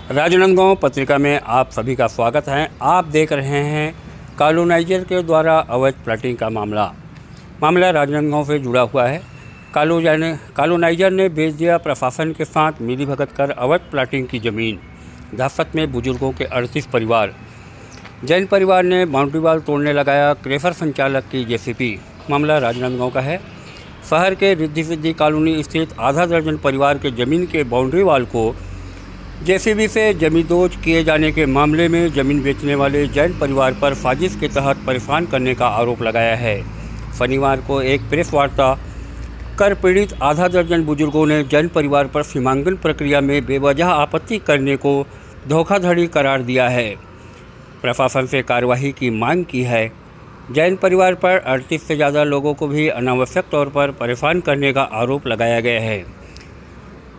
राजनांदगांव पत्रिका में आप सभी का स्वागत है। आप देख रहे हैं कॉलोनाइजर के द्वारा अवैध प्लाटिंग का मामला राजनांदगांव से जुड़ा हुआ है। कॉलोनाइजर ने बेच दिया प्रशासन के साथ मिलीभगत कर अवैध प्लाटिंग की ज़मीन। दहशत में बुजुर्गों के 38 परिवार। जैन परिवार ने बाउंड्री वाल तोड़ने लगाया क्रेशर संचालक की जेसीबी। मामला राजनांदगांव का है। शहर के रिद्धि सिद्धि कॉलोनी स्थित आधा दर्जन परिवार के ज़मीन के बाउंड्री वाल को जेसीबी से जमींदोज किए जाने के मामले में ज़मीन बेचने वाले जैन परिवार पर साजिश के तहत परेशान करने का आरोप लगाया है। शनिवार को एक प्रेस वार्ता कर पीड़ित आधा दर्जन बुजुर्गों ने जैन परिवार पर सीमांकन प्रक्रिया में बेवजह आपत्ति करने को धोखाधड़ी करार दिया है। प्रशासन से कार्रवाई की मांग की है। जैन परिवार पर 38 से ज़्यादा लोगों को भी अनावश्यक तौर पर परेशान करने का आरोप लगाया गया है।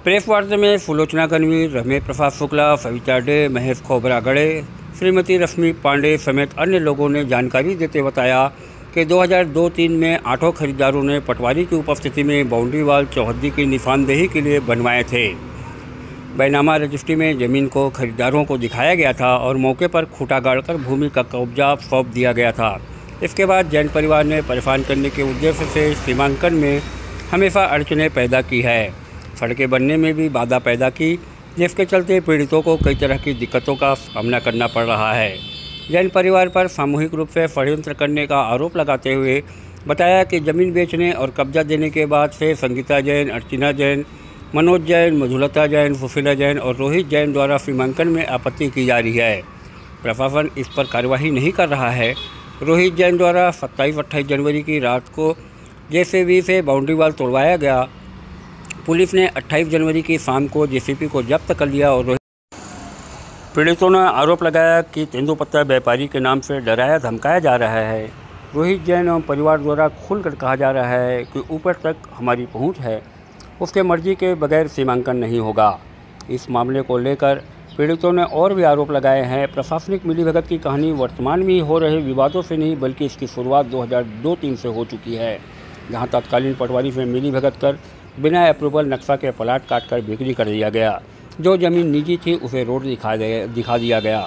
प्रेस वार्ता में सुलोचना कनवीर, रमेश प्रसाद शुक्ला, सविता डे, महेश खोबरागड़े, श्रीमती रश्मि पांडे समेत अन्य लोगों ने जानकारी देते बताया कि 2002-03 में 8 खरीदारों ने पटवारी की उपस्थिति में बाउंड्री वाल चौहद्दी की निशानदेही के लिए बनवाए थे। बैनामा रजिस्ट्री में ज़मीन को खरीदारों को दिखाया गया था और मौके पर खूंटा गाड़कर भूमि का कब्जा सौंप दिया गया था। इसके बाद जैन परिवार ने परेशान करने के उद्देश्य से सीमांकन में हमेशा अड़चनें पैदा की है। सड़कें बनने में भी बाधा पैदा की, जिसके चलते पीड़ितों को कई तरह की दिक्कतों का सामना करना पड़ रहा है। जैन परिवार पर सामूहिक रूप से षड्यंत्र करने का आरोप लगाते हुए बताया कि ज़मीन बेचने और कब्जा देने के बाद से संगीता जैन, अर्चना जैन, मनोज जैन, मधुलता जैन, सुशीला जैन और रोहित जैन द्वारा सीमांकन में आपत्ति की जा रही है। प्रशासन इस पर कार्रवाई नहीं कर रहा है। रोहित जैन द्वारा 27-28 जनवरी की रात को जेसीबी से बाउंड्री वाल तोड़वाया गया। पुलिस ने 28 जनवरी की शाम को जेसीबी को जब्त कर लिया और पीड़ितों ने आरोप लगाया कि तेंदुपत्ता व्यापारी के नाम से डराया धमकाया जा रहा है। रोहित जैन और परिवार द्वारा खुलकर कहा जा रहा है कि ऊपर तक हमारी पहुंच है, उसके मर्जी के बगैर सीमांकन नहीं होगा। इस मामले को लेकर पीड़ितों ने और भी आरोप लगाए हैं। प्रशासनिक मिलीभगत की कहानी वर्तमान में हो रहे विवादों से नहीं बल्कि इसकी शुरुआत 2002-03 से हो चुकी है, जहां तत्कालीन पटवारी से मिलीभगत कर बिना अप्रूवल नक्शा के प्लाट काटकर बिक्री कर दिया गया। जो ज़मीन निजी थी उसे रोड दिखा दिया गया।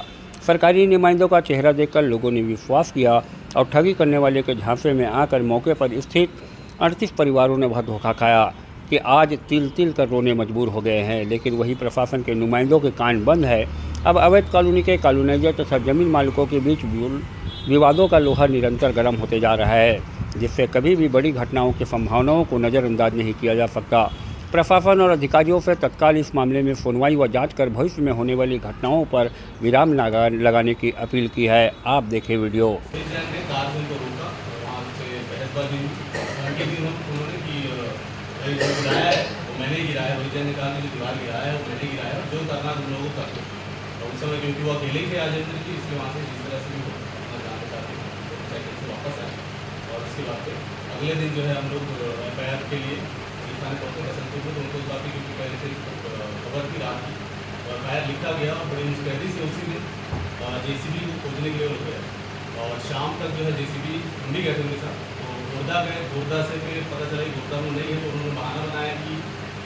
सरकारी नुमाइंदों का चेहरा देखकर लोगों ने विश्वास किया और ठगी करने वाले के झांसे में आकर मौके पर स्थित 38 परिवारों ने वह धोखा खाया कि आज तिल तिल कर रोने मजबूर हो गए हैं। लेकिन वही प्रशासन के नुमाइंदों के कान बंद है। अब अवैध कॉलोनी के कॉलोनाइजर तथा जमीन मालिकों के बीच विवादों का लोहा निरंतर गर्म होते जा रहा है, जिससे कभी भी बड़ी घटनाओं की संभावनाओं को नज़रअंदाज नहीं किया जा सकता। प्रशासन और अधिकारियों से तत्काल इस मामले में सुनवाई व जांच कर भविष्य में होने वाली घटनाओं पर विराम लगाने की अपील की है। आप देखें वीडियो। क्योंकि वो अकेले ही आज इसलिए वहाँ से जिस तरह से वापस आए और उसके बाद अगले दिन जो है हम लोग FIR के लिए थाने पहुँचे कसनपुर में। तो उनको इस बात की क्योंकि पहले से खबर थी रात की, और FIR लिखा गया और बड़ी मुस्तैदी से उसी दिन जेसीबी को खोजने के लिए हो गया। और शाम तक जो है जेसीबी हम भी गए थे उनके साथ। तो गोरदा गए, गोरदा से फिर पता चला कि गोरदा में नहीं है, तो उन्होंने बहाना बनाया कि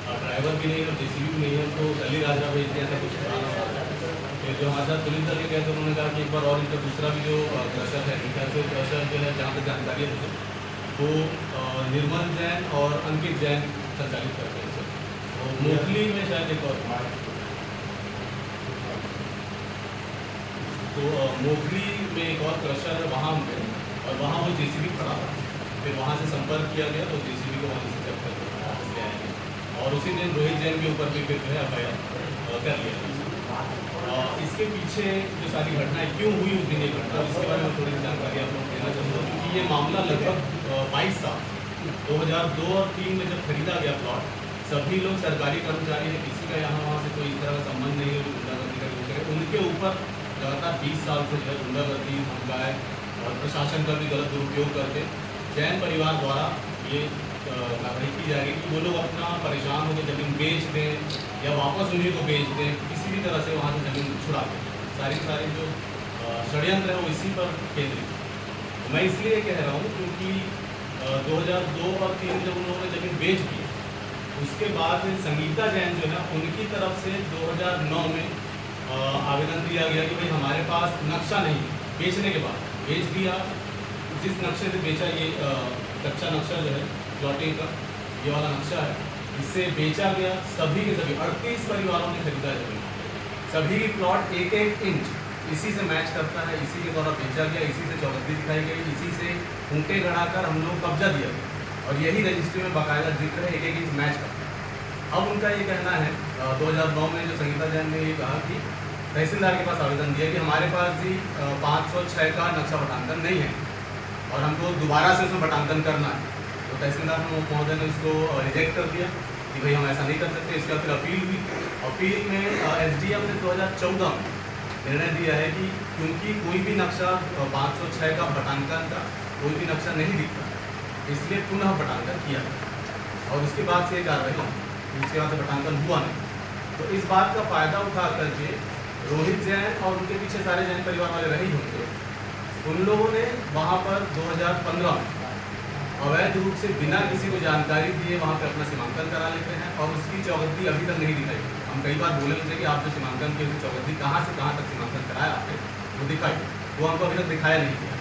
ड्राइवर भी नहीं है और जेसीबी भी नहीं है, तो दिल्ली राजा भेजते ऐसा कुछ बहाना। फिर जो हमारे साथ पुलिस दल के गए तो उन्होंने कहा कि एक बार और इनका दूसरा भी जो क्रशर है, इनका जो क्रशर जो है जहाँ तक जानकारी है वो निर्मल जैन और अंकित जैन संचालित करते हैं सर। तो मोखली में शायद एक और तो मोखली में एक और क्रशर है, वहाँ हम गए और वहाँ वो जेसीबी खड़ा था। फिर वहाँ से संपर्क किया गया तो जेसीबी को वहाँ से जब्त करके वापस ले आएंगे। और उसी दिन रोहित जैन के ऊपर भी फिर जो है FIR कर लिया। इसके पीछे जो सारी घटनाएं क्यों हुई उस दिन ये घटना, इसके बारे में थोड़ी जानकारी आप लोग देना चाहूँगा। क्योंकि ये मामला लगभग 22 साल 2002 और 2003 में जब खरीदा गया प्लॉट, सभी लोग सरकारी कर्मचारी हैं, किसी का यहाँ वहाँ से कोई इस तरह का संबंध नहीं है जो गुंडागर्दी का यूज करे। उनके ऊपर लगातार 20 साल से जो है गुंडागर्दी, धमकाए और प्रशासन का भी गलत दुरुपयोग करके जैन परिवार द्वारा ये कार्रवाई की जाएगी कि वो लोग अपना परेशान होकर ज़मीन बेच दें या वापस उन्हीं को बेच दें, किसी भी तरह से वहाँ से ज़मीन छुड़ा दें। सारी जो षड्यंत्र है वो इसी पर केंद्रित है। मैं इसलिए कह रहा हूँ क्योंकि 2002 और 2003 जब उन लोगों ने ज़मीन बेच दी, उसके बाद संगीता जैन जो है उनकी तरफ से 2009 में आवेदन दिया गया कि भाई हमारे पास नक्शा नहीं है, बेचने के बाद बेच दिया, जिस नक्शे से बेचा, ये कच्चा नक्शा जो है प्लॉटिंग का, ये वाला नक्शा है, इससे बेचा गया। सभी के सभी 38 परिवारों ने खरीदा है जमीन, सभी प्लॉट 1-1 इंच इसी से मैच करता है, इसी के द्वारा बेचा गया, इसी से चौहद्दी दिखाई गई, इसी से ऊँटे गढ़ाकर हम लोग कब्जा दिया गया और यही रजिस्ट्री में बाकायदा जिक्र है 1-1 इंच मैच करता है। अब उनका ये कहना है 2009 में जो संगीता जैन ने ये कहा कि तहसीलदार के पास आवेदन दिया कि हमारे पास भी 506 का नक्शा बटांकन नहीं है और हमको दोबारा से उसमें बटांकन करना है। तो तहसीलदार महोदय ने इसको रिजेक्ट कर दिया कि भाई हम ऐसा नहीं कर सकते। इसके बाद फिर अपील हुई, अपील में SDM ने 2014 में निर्णय दिया है कि क्योंकि कोई भी नक्शा 506 का बटांकन का कोई भी नक्शा नहीं दिखता, इसलिए पुनः बटांकन किया और उसके बाद से कार्रवाई हुई, उसके बाद से बटांकन हुआ नहीं। तो इस बात का फ़ायदा उठा करके रोहित जैन और उनके पीछे सारे जैन परिवार वाले रहे होंगे, उन लोगों ने वहाँ पर 2015 में अवैध रूप से बिना किसी को जानकारी दिए वहाँ पे अपना सीमांकन करा लेते हैं और उसकी चौहद्दी अभी तक नहीं दिखाई। हम कई बार बोले उनसे कि आप जो सीमांकन किए चौहद्दी कहाँ से कहाँ तक सीमांकन कराया आपने, वो दिखाई, वो हमको अभी तक दिखाया नहीं गया।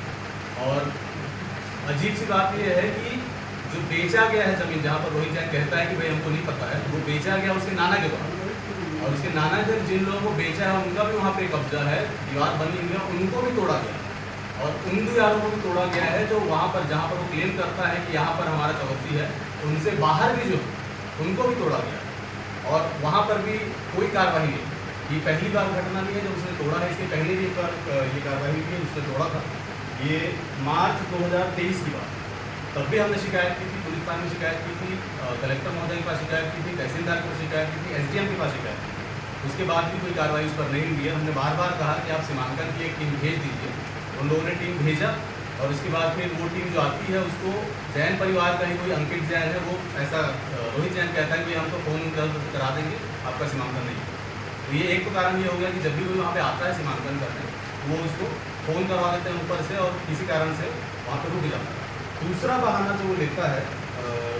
और अजीब सी बात यह है कि जो बेचा गया है ज़मीन, जहाँ पर रोहित जैन कहता है कि भाई हमको नहीं पता है, वो बेचा गया उसके नाना के द्वारा और उसके नाना जब जिन लोगों को बेचा है उनका भी वहाँ पे कब्जा है, दीवार बनी हुई है, उनको भी तोड़ा गया और उन दीवारों को भी तोड़ा गया है जो वहाँ पर जहाँ पर वो क्लेम करता है कि यहाँ पर हमारा चौहद्दी है, उनसे बाहर भी जो उनको भी तोड़ा गया और वहाँ पर भी कोई कार्रवाई नहीं। ये पहली बार घटना नहीं है जब उसने तोड़ा है, इसके पहले भी एक बार ये कार्रवाई हुई है, उसने तोड़ा था। ये मार्च 2023 की बात, तब भी हमने शिकायत की थी, पुलिस थाने में शिकायत की थी, कलेक्टर महोदय के पास शिकायत की थी, तहसीलदार के पास शिकायत की थी, SDM के पास शिकायत की थी। उसके बाद भी कोई कार्रवाई उस पर नहीं हुई है। हमने बार बार कहा कि आप सीमांकन की एक टीम भेज दीजिए, उन लोगों ने टीम भेजा और उसके बाद फिर वो टीम जो आती है उसको जैन परिवार का ही कोई अंकित जैन है, वो ऐसा रोहित जैन कहता है कि हम तो फ़ोन करा देंगे, आपका सीमांकन नहीं। तो ये एक तो कारण ये हो गया कि जब भी कोई वहाँ पे आता है सीमांकन करने, वो उसको फ़ोन करवा देते हैं ऊपर से और किसी कारण से वहाँ पर रुक जाता है। दूसरा बहाना जो वो लेता है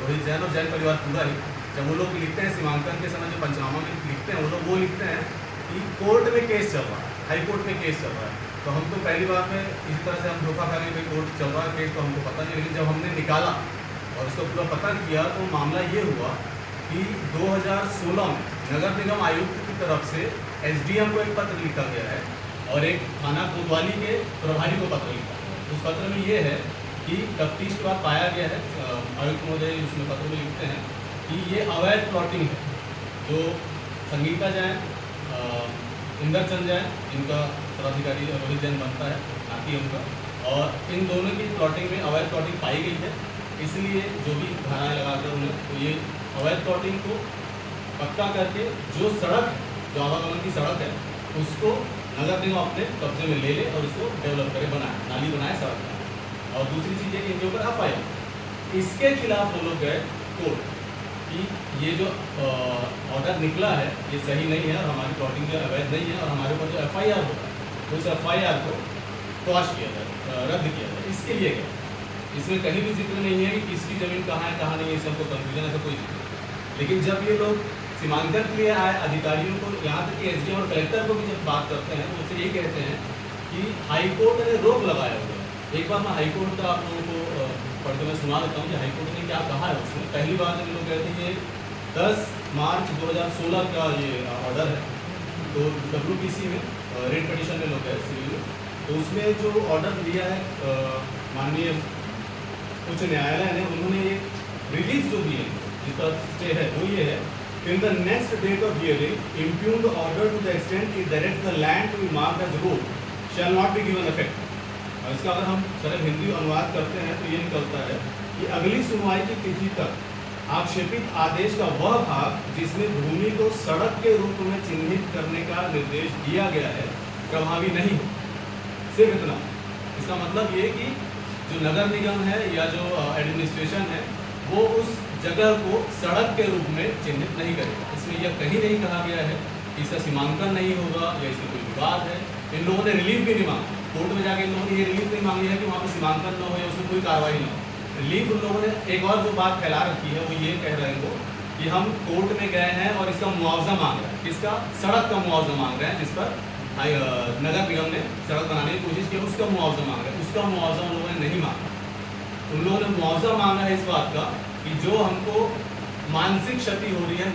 रोहित जैन और जैन परिवार पूरा ही, जब वो लोग लिखते हैं सीमांकन के समय जो पंचनामा में लिखते हैं वो लिखते हैं कि कोर्ट में केस चल रहा है, हाई कोर्ट में केस चल रहा है। तो हम तो पहली बार में इसी तरह से हम धोखा खा गए, भाई कोर्ट चल रहा है केस, तो हमको पता नहीं। लेकिन जब हमने निकाला और उसको पूरा पता किया तो मामला ये हुआ कि 2016 में नगर निगम आयुक्त की तरफ से SDM को एक पत्र लिखा गया है और एक थाना कोतवाली के प्रभारी को पत्र लिखा है। उस पत्र में ये है कि तफ्तीश के बाद पाया गया है, आयुक्त महोदय उसमें पत्र में लिखते हैं कि ये अवैध प्लॉटिंग है। जो संगीता जैन, इंदरचंद जैन, इनका पदाधिकारी रोहित जैन बनता है, नाती उनका, और इन दोनों की प्लॉटिंग में अवैध प्लॉटिंग पाई गई है। इसलिए जो भी धाराएँ लगाकर उन्हें, तो ये अवैध प्लॉटिंग को पक्का करके जो सड़क, जो आवागमन की सड़क है, उसको नगर निगम अपने कब्जे में ले ले और उसको डेवलप करे, बनाए, नाली बनाए, सड़क बनाए। और दूसरी चीज़ है कि इनके ऊपर FIR, इसके खिलाफ वो लोग गए कोर्ट कि ये जो ऑर्डर निकला है ये सही नहीं है और हमारी प्लॉटिंग जो अवैध नहीं है और हमारे ऊपर जो FIR होगा तो उस FIR को क्वाश किया जाए, रद्द किया जाए। इसके लिए क्या, इसमें कहीं भी जिक्र नहीं है कि किसकी ज़मीन कहाँ है कहाँ नहीं है, इससे हमको कन्फ्यूजन ऐसा कोई नहीं है। लेकिन जब ये लोग सीमांकन के लिए आए अधिकारियों को, यहाँ तक कि SDM और कलेक्टर को भी जब बात करते हैं तो उससे यही कहते हैं कि हाईकोर्ट ने रोक लगाया हुआ है। एक बार मैं हाईकोर्ट का आप लोगों को पढ़ के मैं सुना देता हूँ कि हाईकोर्ट ने क्या कहा है उसमें। पहली बार जब लोग कहते हैं कि 10 मार्च 2016 का ये ऑर्डर है, तो WPC में रेट पिटीशन में लोग गए सिविल में, तो उसमें जो ऑर्डर दिया है माननीय उच्च न्यायालय ने, उन्होंने एक रिलीफ जो दी है जिसका स्टे है वो ये है, in the next date of hearing impugned order to the extent it direct the land to be marked as road shall not be given effect. इसका अगर हम सरल हिंदी अनुवाद करते हैं तो ये निकलता है कि अगली सुनवाई की तिथि तक आक्षेपित आदेश का वह भाग जिसमें भूमि को सड़क के रूप में चिन्हित करने का निर्देश दिया गया है प्रभावी नहीं हो। सिर्फ इतना, इसका मतलब ये कि जो नगर निगम है या जो एडमिनिस्ट्रेशन है वो उस जगह को सड़क के रूप में चिन्हित नहीं करेगा। इसमें यह कहीं नहीं कहा गया है कि इसका सीमांकन नहीं होगा या इसमें कोई विवाद है। इन लोगों ने रिलीफ भी नहीं मांगा, कोर्ट में जाके इन लोगों ने ये रिलीफ नहीं मांगी है कि वहाँ पर सीमांकन न हो या उसमें कोई कार्रवाई न हो। रिलीफ उन लोगों ने एक और जो बात फैला रखी है वो ये कह रहे हैं वो कि हम कोर्ट में गए हैं और इसका मुआवजा मांग रहे हैं। किसका? सड़क का मुआवजा मांग रहे हैं, जिस पर नगर निगम ने सड़क बनाने की कोशिश की, उसका मुआवजा मांग रहे हैं। उसका मुआवजा उन लोगों ने नहीं मांगा। उन लोगों ने मुआवजा मांगा है इस बात का कि जो हमको मानसिक क्षति हो रही है